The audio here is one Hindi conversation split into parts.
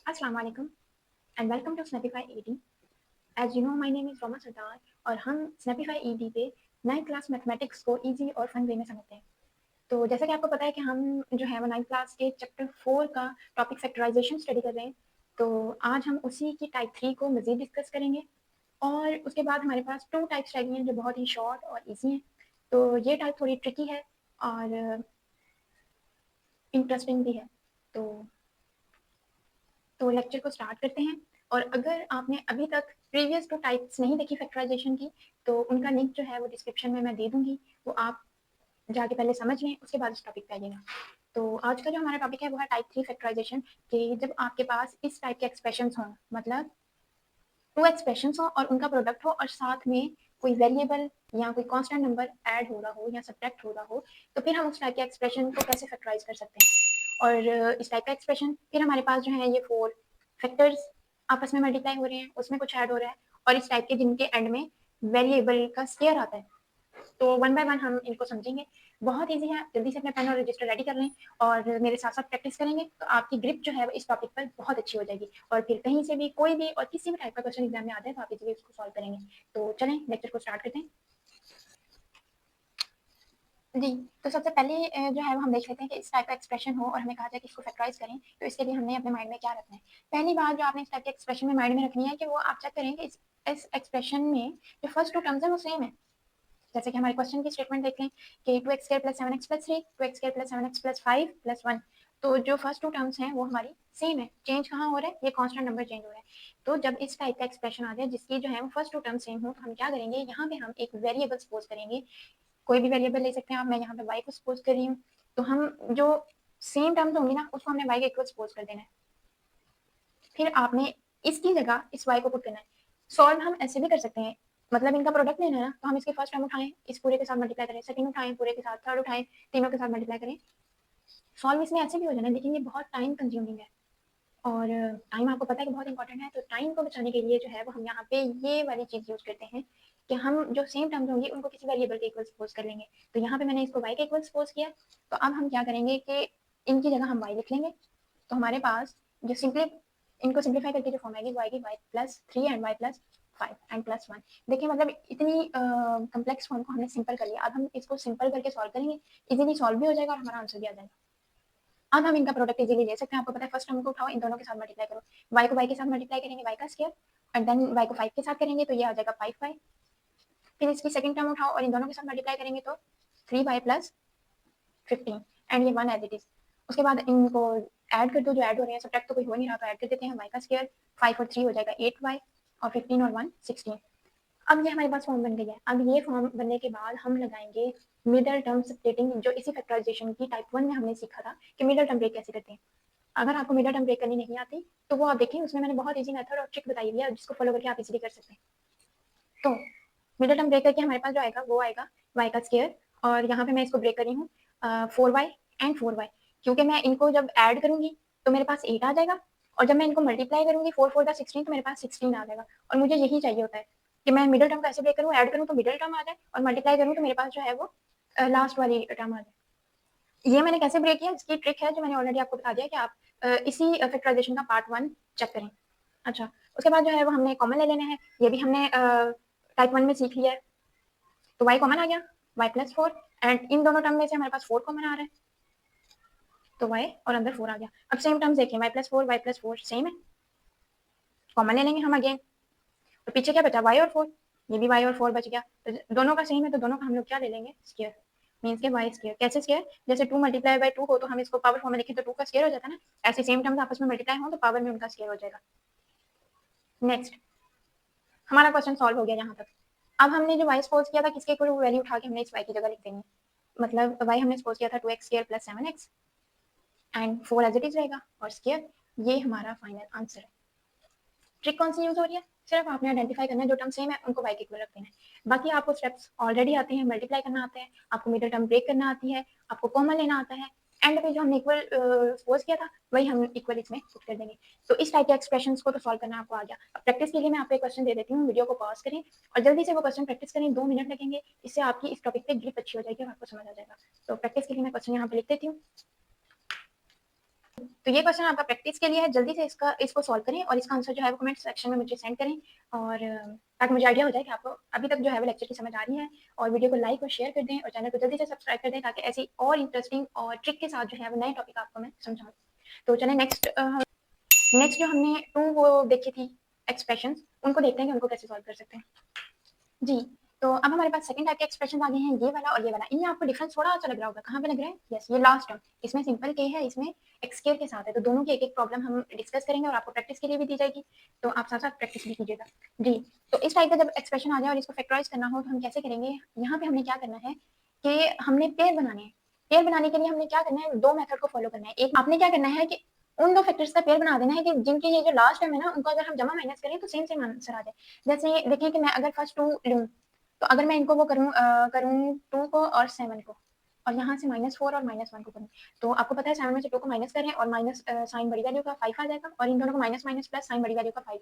Assalamu alaikum and welcome to Snapify ED. As you know, my name is Roma Sardar और हम Snapify ED पे नाइन्थ क्लास मैथमेटिक्स को इजी और फन वे में समझते हैं। तो जैसा कि आपको पता है कि हम जो है वो नाइन्थ क्लास के चैप्टर 4 का टॉपिक फैक्टराइजेशन स्टडी कर रहे हैं। तो आज हम उसी की टाइप 3 को मज़ीद डिस्कस करेंगे और उसके बाद हमारे पास 2 टाइप्स रह गई हैं जो बहुत ही शॉर्ट और ईजी हैं। तो ये टाइप थोड़ी ट्रिकी है और इंटरेस्टिंग भी है। तो लेक्चर को स्टार्ट करते हैं। और अगर आपने अभी तक प्रीवियस 2 टाइप्स नहीं देखी फैक्टराइजेशन की तो उनका लिंक जो है वो डिस्क्रिप्शन में मैं दे दूंगी, वो आप जाके पहले समझ लें, उसके बाद इस टॉपिक पे आइएगा। तो आज का जो हमारा टॉपिक है वो है टाइप 3 फैक्टराइजेशन, कि जब आपके पास इस टाइप के एक्सप्रेशंस हों, मतलब 2 एक्सप्रेशंस हो और उनका प्रोडक्ट हो और साथ में कोई वेरिएबल या कोई कांस्टेंट नंबर ऐड हो रहा हो या सब्ट्रैक्ट हो रहा हो, तो फिर हम उस टाइप के एक्सप्रेशन को कैसे फैक्टराइज कर सकते हैं। और इस टाइप का एक्सप्रेशन फिर हमारे पास जो है ये 4 फैक्टर्स आपस में मल्टीप्लाई हो रहे हैं, उसमें कुछ ऐड हो रहा है और इस टाइप के जिनके एंड में वेरिएबल का स्केयर आता है। तो वन बाय वन हम इनको समझेंगे। बहुत ईजी है, जल्दी से अपना पेन और रजिस्टर रेडी कर लें और मेरे साथ साथ प्रैक्टिस करेंगे तो आपकी ग्रिप जो है इस टॉपिक पर बहुत अच्छी हो जाएगी और फिर कहीं से भी कोई भी और किसी भी टाइप का क्वेश्चन एग्जाम में आता है तो आप इजीली उसको सॉल्व करेंगे। तो चलें लेक्चर को स्टार्ट करते हैं। जी, तो सबसे पहले जो है वो हम देख लेते हैं कि इस टाइप का एक्सप्रेशन हो और हमें कहा जाए कि इसको फैक्टराइज करें, तो इसके लिए हमने अपने माइंड में क्या रखना है। पहली बात जो आपने इस टाइप के एक्सप्रेशन में माइंड में रखनी है कि वो आप चेक करें कि इस एक्सप्रेशन में जो फर्स्ट 2 टर्म्स हैं वो सेम है। जैसे कि हमारे क्वेश्चन की स्टेटमेंट देख लें कि 2x² + 7x + 3, 2x² + 7x + 5 + 1। तो जो फर्स्ट 2 टर्म्स हैं वो हमारी सेम है। चेंज कहाँ हो रहा है? ये कांस्टेंट नंबर चेंज हो रहा है। तो जब इस टाइप का एक्सप्रेशन आ जाए जिसकी जो है वो फर्स्ट 2 टर्म सेम हो, तो हम क्या करेंगे, यहाँ पे हम एक वेरिएबल सपोज करेंगे। कोई भी वेरिएबल ले सकते हैं आप, मैं यहाँ पे y को सपोज कर रही हूँ। तो हम जो सेम टर्म्स होंगी ना उसको हमने y के इक्वल सपोज कर देना है। फिर आपने इसकी जगह इस y को पुट करना है। सॉल्व हम ऐसे भी कर सकते हैं, मतलब इनका प्रोडक्ट लेना है ना, तो हम इसके फर्स्ट टर्म उठाएं, इस पूरे के साथ मल्टीप्लाई करें, सेकंड उठाएं पूरे के साथ, थर्ड उठाएं, तीनों के साथ मल्टीप्लाई करें। सॉल्व इसमें ऐसे भी हो जाना है, लेकिन ये बहुत टाइम कंज्यूमिंग है और टाइम आपको पता है कि बहुत इंपॉर्टेंट है। तो टाइम को बचाने के लिए जो है वो हम यहाँ पे ये वाली चीज़ यूज करते हैं कि हम जो सेम टर्म्स होंगी उनको किसी वेरिएबल के इक्वल सपोज कर लेंगे। तो यहाँ पे मैंने इसको y के इक्वल सपोज किया, तो अब हम क्या करेंगे कि इनकी जगह हम y लिख लेंगे। तो हमारे पास जो सिंपली इनको सिंप्लीफाई करके जो फॉर्म आएगी वो आएगी y+3 एंड y+5 एंड +1। देखिए मतलब इतनी कम्प्लेक्स फॉर्म को हमने सिंपल कर लिया। अब हम इसको सिंपल करके सॉल्व करेंगे, इजीली सॉल्व भी हो जाएगा और हमारा आंसर भी आ जाएगा। अब हम इनका प्रोडक्ट इजीली ले सकते हैं। आपको पता है फर्स्ट टर्म को उठाओ, इन दोनों के साथ मल्टीप्लाई करो, y को y के साथ मल्टीप्लाई करेंगे y का स्क्वायर एंड देन y को 5 के साथ करेंगे तो ये आ जाएगा 5y। फिर इसकी सेकंड टर्म उठाओ और इन दोनों के साथ मल्टीप्लाई करेंगे तो 3y + 15 एंड ये 1 एज इट इज। उसके बाद इनको ऐड कर दो, जो ऐड हो रहे हैं, सब्ट्रैक्ट तो कोई हो नहीं रहा तो ऐड कर देते हैं। y का स्क्वायर 5 और 3 हो जाएगा 8y और 15 और 1 16। अब ये हमारे पास फॉर्म बन गई है। अब ये फॉर्म बनने के बाद हम लगाएंगे मिडल टर्म स्प्लिटिंग, जो इसी फैक्टराइजेशन की टाइप 1 में हमने सीखा था कि मिडल टर्म ब्रेक कैसे करते हैं। अगर आपको मिडल टर्म ब्रेक करनी नहीं आती तो वो आप देखिए, उसमें मैंने बहुत इजी मेथड और ट्रिक बताई हुई है जिसको फॉलो करके आप इजीली कर सकते हैं। तो मिडल टर्म ब्रेक करके हमारे पास जो आएगा वो आएगा y का स्क्वायर और यहाँ पे मैं इसको ब्रेक कर रही हूँ 4y एंड 4y, क्योंकि मैं इनको जब ऐड करूंगी तो मेरे पास 8 आ जाएगा और जब मैं इनको मल्टीप्लाई करूंगी 4 4 16 तो मेरे पास 16 आ जाएगा। और मुझे यही चाहिए होता है कि मैं मिडल टर्म कैसे ब्रेक करूँ, ऐड करूँ तो मिडल टर्म आ जाए और मल्टीप्लाई करूँ तो मेरे पास जो है वो लास्ट वाली टर्म आ जाए। ये मैंने कैसे ब्रेक किया, इसकी ट्रिक है जो मैंने ऑलरेडी आपको बता दिया कि आप इसी फैक्टराइजेशन का पार्ट 1 चेक करें। अच्छा, उसके बाद जो है वो हमने कॉमन ले लेना है, ये भी हमने टाइप 1 में सीख लिया है। तो y कॉमन आ गया, y+4 एंड इन दोनों टर्म में से हमारे पास 4 कॉमन आ रहा है तो y और अंदर 4 आ गया। अब सेम टर्म्स देखें, y+4 सेम है, कॉमन ले लेंगे हम अगेन। तो पीछे क्या बचा, y और 4, ये भी y और 4 बच गया। तो दोनों का सेम है तो दोनों का हम लोग क्या ले लेंगे, स्क्वायर, मीन्स के y स्क्वायर। कैसे स्क्वायर, जैसे 2 × 2 हो तो हम इसको पावर फॉर्म में लिखें तो 2 का स्क्वायर हो जाता है ना, ऐसे सेम टर्म्स आपस में मल्टीप्लाई हो तो पावर में उनका स्क्वायर हो जाएगा। नेक्स्ट हमारा क्वेश्चन सॉल्व हो गया यहाँ तक। अब हमने जो y सपोज किया था किसके इक्वल, वो वैल्यू उठा के हमने इस y की जगह लिख देनी है। मतलब y हमने सपोज किया था 2x² + 7x and 4 as it is रहेगा और स्क्वायर, ये हमारा फाइनल आंसर है। ट्रिक कौन सी यूज हो रही है, सिर्फ आपने आइडेंटिफाई करना है जो टर्म सेम है उनको y के इक्वल रख देना है। बाकी आपको स्टेप्स ऑलरेडी आते हैं, मल्टीप्लाई करना आता है, आपको मिडिल टर्म ब्रेक करना आती है, आपको कॉमन लेना आता है, एंड पे जो हमने इक्वल सपोज किया था वही हम इक्वल इसमें पुट कर देंगे। तो इस टाइप के एक्सप्रेशंस को तो सॉल्व करना आपको आ गया। अब प्रैक्टिस के लिए मैं आपको एक क्वेश्चन दे देती हूँ, वीडियो को पॉज करें और जल्दी से वो क्वेश्चन प्रैक्टिस करें, 2 मिनट लगेंगे, इससे आपकी इस टॉपिक पे ग्रिप अच्छी हो जाएगी और आपको समझ आ जाएगा। तो प्रैक्टिस के लिए मैं क्वेश्चन यहाँ पे लिख देती हूँ। तो ये क्वेश्चन आपका प्रैक्टिस के लिए है, जल्दी से इसको सॉल्व करें और इसका आंसर जो है वो कमेंट सेक्शन में मुझे सेंड करें और ताकि मुझे आइडिया हो जाए कि आपको अभी तक जो है वो लेक्चर की समझ आ रही है। और वीडियो को लाइक और शेयर कर दें और चैनल को जल्दी से सब्सक्राइब कर दें ताकि ऐसी और इंटरेस्टिंग और ट्रिक के साथ जो है वो नए टॉपिक आपको मैं समझाऊँ। तो चलें नेक्स्ट जो हमने 2 वो देखी थी एक्सप्रेशंस, उनको देखते हैं कि उनको कैसे सॉल्व कर सकते हैं। जी, तो अब हमारे पास सेकंड टाइप के एक्सप्रेशंस आ गए हैं, ये वाला और ये वाला। इनमें आपको डिफरेंस थोड़ा अच्छा लग रहा होगा, कहाँ पे लग रहा है? यस, ये लास्ट टर्म, इसमें सिंपल के है, इसमें एक्स स्क्वायर के साथ है। तो दोनों की एक-एक प्रॉब्लम हम डिस्कस करेंगे और आपको प्रैक्टिस के लिए भी दी जाएगी, तो आप साथ-साथ प्रैक्टिस भी कीजिएगा। जी, तो इस टाइप का जब एक्सप्रेशन आ जाए और इसको फैक्टराइज़ करना हो, तो हम कैसे करेंगे? यहाँ पे हमने क्या करना है कि हमने पेयर बनाने हैं। पेयर बनाने के लिए हमने क्या करना है, 2 मेथड को फॉलो करना है। एक आपने क्या करना है कि उन 2 फैक्टर्स का पेयर बना देना है कि जिनकी ये जो लास्ट टर्म है ना, उनको अगर हम जमा माइनस करें तो सेम सेम आंसर आ जाए। जैसे देखिए कि मैं अगर फर्स्ट 2 लूँ, तो अगर मैं इनको वो करूँ 2 को और 7 को और यहाँ से -4 और -1 को करूँ, तो आपको पता है 7 में से 2 को माइनस करें और माइनस साइन बड़ी वैल्यू का 5 आ जाएगा और इन दोनों को माइनस माइनस प्लस साइन बड़ी वैल्यू का 5।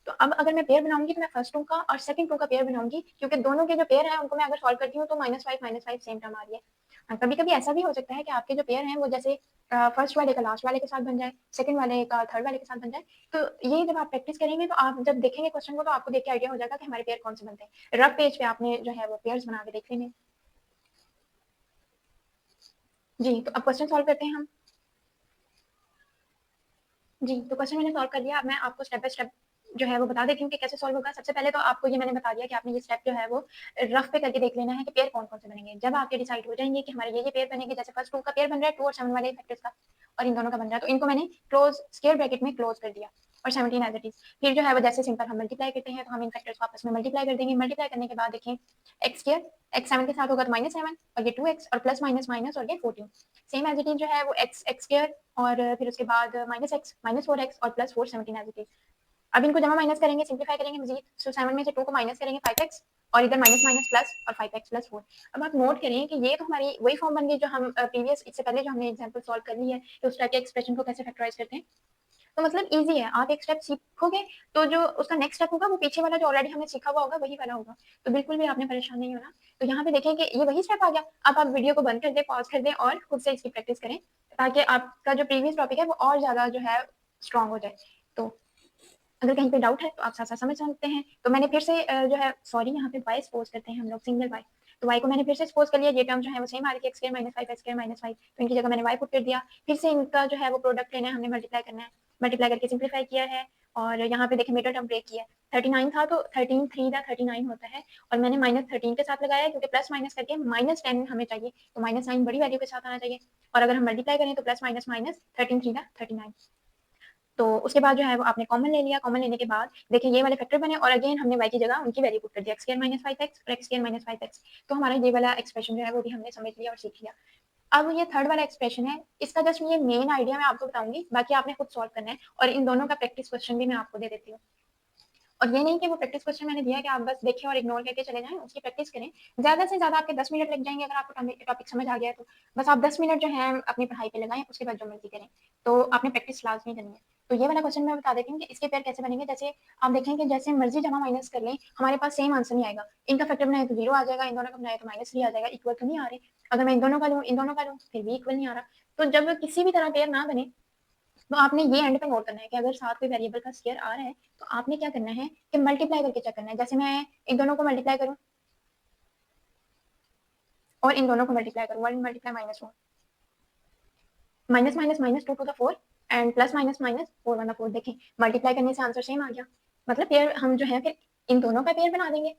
तो अब अगर मैं पेयर बनाऊँगी तो मैं फर्स्ट 2 का और सेकंड 2 का पेयर बनाऊँगी क्योंकि दोनों के जो पेयर हैं उनको मैं अगर सॉल्व करती हूँ तो -5 सेम टर्म आ रही है। कभी-कभी ऐसा भी हो सकता है कि आपके जो पेयर हैं वो जैसे फर्स्ट वाले का लास्ट वाले के साथ बन जाए, सेकंड वाले का थर्ड वाले के साथ बन जाए। तो ये जब आप प्रैक्टिस करेंगे तो आप जब देखेंगे क्वेश्चन को तो आपको देख के आइडिया हो जाएगा कि हमारे पेयर कौन से बनते हैं। रफ पेज पे आपने जो है वो पेयर्स बना के देख लेंगे। जी, तो अब क्वेश्चन सॉल्व करते हैं हम। जी, तो क्वेश्चन मैंने सॉल्व कर लिया। अब मैं आपको स्टेप बाय स्टेप जो है वो बता देती हूँ कि कैसे सॉल्व होगा। सबसे पहले तो आपको ये मैंने बता दिया कि आपने ये स्टेप जो है वो रफ पे करके देख लेना है कि पेयर कौन-कौन से बनेंगे। जब आपके डिसाइड हो जाएँगे कि हमारे ये पेयर बनेंगे, जैसे फर्स्ट 2 का पेयर बन रहा है 2 और 7 वाले फैक्टर्स का और इन दोनों का बन रहा है, तो इनको मैंने क्लोज़ स्क्वायर ब्रैकेट में क्लोज़ कर दिया और 17 एज़ इट इज़। फिर जो है वो जैसे सिंपल हम मल्टीप्लाई करते हैं, तो हम इन फैक्टर्स को आपस में मल्टीप्लाई कर देंगे। मल्टीप्लाई करने के बाद देखिए एक्स स्क्वायर, एक्स 7 के साथ होगा तो -7 और ये 2x और प्लस माइनस माइनस और ये 14। सेम एज़ इट इज़ जो है वो एक्स स्क्वायर और फिर उसके बाद -x, -4x और प्लस 4 17 एज़ इट इज़। अब इनको जमा माइनस करेंगे, सिंप्लीफाई करेंगे मज़ीद, सो 7 में से 2 को माइनस करेंगे 5x और इधर माइनस माइनस प्लस और 5x प्लस 4। अब आप नोट करें कि ये तो हमारी वही फॉर्म बन गई जो हम प्रीवियस इससे पहले जो हमने एग्जांपल सॉल्व कर ली है, कि उस टाइप के एक्सप्रेशन को कैसे फैक्टराइज़ करते हैं। तो मतलब ईज़ी है, आप एक स्टेप सीखोगे तो जो उसका नेक्स्ट स्टेप होगा वो पीछे वाला जो ऑलरेडी हमने सीखा हुआ होगा वही वाला होगा। तो बिल्कुल भी आपने परेशान नहीं होना। तो यहाँ पे देखें कि ये वही स्टेप आ गया। अब आप वीडियो को बंद कर दें, पॉज़ कर दें और खुद से इसकी प्रैक्टिस करें, ताकि आपका जो प्रीवियस टॉपिक है वो और ज़्यादा जो है स्ट्रॉन्ग हो जाए। तो अगर कहीं पे डाउट है तो आप साथ-साथ समझ सकते हैं। तो मैंने फिर से जो है सॉरी यहाँ पे वाई सपोज़ करते हैं हम लोग सिंगल वाई। तो वाई को मैंने फिर से सपोज़ कर लिया, ये टर्म जो है वो सेम आ रही थी x स्क्वायर -5 x स्क्वायर -5 तो इनकी जगह मैंने वाई पुट कर दिया। फिर से इनका जो है वो प्रोडक्ट लेना है, हमने मल्टीप्लाई करना है। मल्टीप्लाई करके सिम्प्लीफाई किया है और यहाँ पे देखिए मिडल टर्म ब्रेक किया है। 39 था तो 13 3 दा 39 होता है और मैंने -13 के साथ लगाया क्योंकि प्लस माइनस करके -10 हमें चाहिए, तो -9 बड़ी वैल्यू के साथ आना चाहिए और अगर हम मल्टीप्लाई करें तो प्लस माइनस माइनस 13 3 दा 39। तो उसके बाद जो है वो आपने कॉमन ले लिया, कॉमन लेने के बाद देखिए ये वाले फैक्टर बने और अगेन हमने y की जगह उनकी वैल्यू पुट कर दिया, x स्क्वायर -5x और x स्क्वायर -5x। तो हमारा ये वाला एक्सप्रेशन जो है वो भी हमने समझ लिया और सीख लिया। अब ये थर्ड वाला एक्सप्रेशन है, इसका जस्ट ये मेन आइडिया मैं आपको बताऊँगी, बाकी आपने खुद सॉल्व करना है और इन दोनों का प्रैक्टिस क्वेश्चन भी मैं आपको दे देती हूँ। और ये नहीं कि वो प्रैक्टिस क्वेश्चन मैंने दिया है कि आप बस देखें और इग्नोर करके चले जाएँ, उसकी प्रैक्टिस करें। ज़्यादा से ज़्यादा आपके 10 मिनट लग जाएँगे अगर आपको टॉपिक समझ आ गया है तो। बस आप 10 मिनट जो हैं अपनी पढ़ाई पे लगाएँ, उसके बाद जो मर्ज़ी करें। तो आपने प्रैक्टिस लाज़मी करनी है। तो ये वाला क्वेश्चन मैं बता देती हूँ कि इसके पेयर कैसे बनेंगे। जैसे आप देखें कि जैसे मर्ज़ी जमा माइनस कर लें, हमारे पास सेम आंसर नहीं आएगा। इनका फैक्टर बनाए तो 0 आ जाएगा, इन दोनों का बनाए तो -3 आ जाएगा, इक्वल तो नहीं आ रहे। अगर मैं इन दोनों का लूँ, इन दोनों का लूँ, फिर भी इक्वल नहीं आ रहा। तो जब किसी भी तरह पेयर ना बने तो आपने ये एंड पे नोट करना है कि अगर साथ कोई वेरिएबल का स्क्वायर आ रहा है, तो आपने क्या करना है कि मल्टीप्लाई करके चेक करना है। जैसे मैं इन दोनों को मल्टीप्लाई करूँ और इन दोनों को मल्टीप्लाई करूँ, 1 multiply -1 minus minus minus 2 to the 4 and plus minus minus 4 1 the 4 देखें, मल्टीप्लाई करने से आंसर सेम आ गया। मतलब पेयर हम जो है फिर इन दोनों का पेयर बना देंगे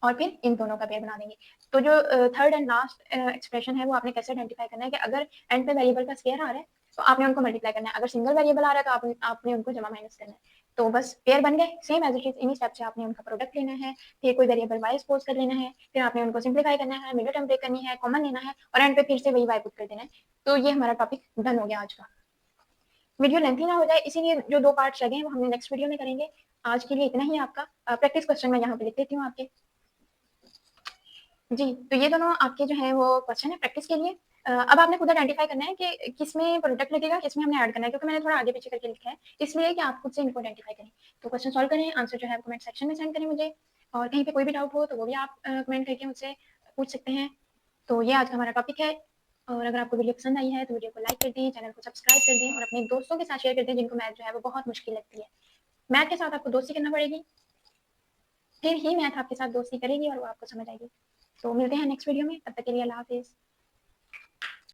और फिर इन दोनों का पेयर बना देंगे। तो जो थर्ड एंड लास्ट एक्सप्रेशन है वो आपने कैसे आइडेंटिफाई करना है कि अगर एंड पे वेरिएबल का स्क्वायर आ रहा है तो आपने उनको मल्टीप्लाई करना है, अगर सिंगल वेरिएबल आ रहा है तो आपने उनको जमा माइनस करना है। तो बस पेयर बन गए सेम एज इट इज, इन्हीं स्टेप से आपने उनका प्रोडक्ट लेना है, फिर कोई वेरिएबल वाई सपोज कर लेना है, फिर आपने उनको सिंप्लीफाई करना है, मिडिल टर्म ब्रेक करनी है, कॉमन लेना है और एंड पे फिर से वही वाई पुट कर देना है। तो ये हमारा टॉपिक डन हो गया आज का। वीडियो लेंथी ना हो जाए इसीलिए जो 2 पार्ट्स लगे हैं वो हमने नेक्स्ट वीडियो में करेंगे। आज के लिए इतना ही आपका प्रैक्टिस क्वेश्चन मैं यहाँ पे लिख देती हूँ आपके। जी, तो ये दोनों आपके जो हैं वो क्वेश्चन है प्रैक्टिस के लिए। अब आपने खुद आइडेंटिफाई करना है कि किसमें प्रोडक्ट लगेगा, किसमें हमने ऐड करना है क्योंकि मैंने थोड़ा आगे-पीछे करके लिखा है, इसलिए कि आप खुद से इनको आइडेंटिफाई करें। तो क्वेश्चन सॉल्व करें, आंसर जो है वो कमेंट सेक्शन में सेंड करें मुझे और कहीं पे कोई भी डाउट हो तो वो भी आप कमेंट करके मुझसे पूछ सकते हैं। तो ये आज का हमारा टॉपिक है। और अगर आपको वीडियो पसंद आई है तो वीडियो को लाइक कर दें, चैनल को सब्सक्राइब कर दें और अपने दोस्तों के साथ शेयर कर दें जिनको मैथ जो है वो बहुत मुश्किल लगती है। मैथ के साथ आपको दोस्ती करना पड़ेगी, फिर ही मैथ आपके साथ दोस्ती करेगी और वो आपको समझ आएगी। तो मिलते हैं नेक्स्ट वीडियो में, तब तक के लिए अल्लाह हाफ़िज़।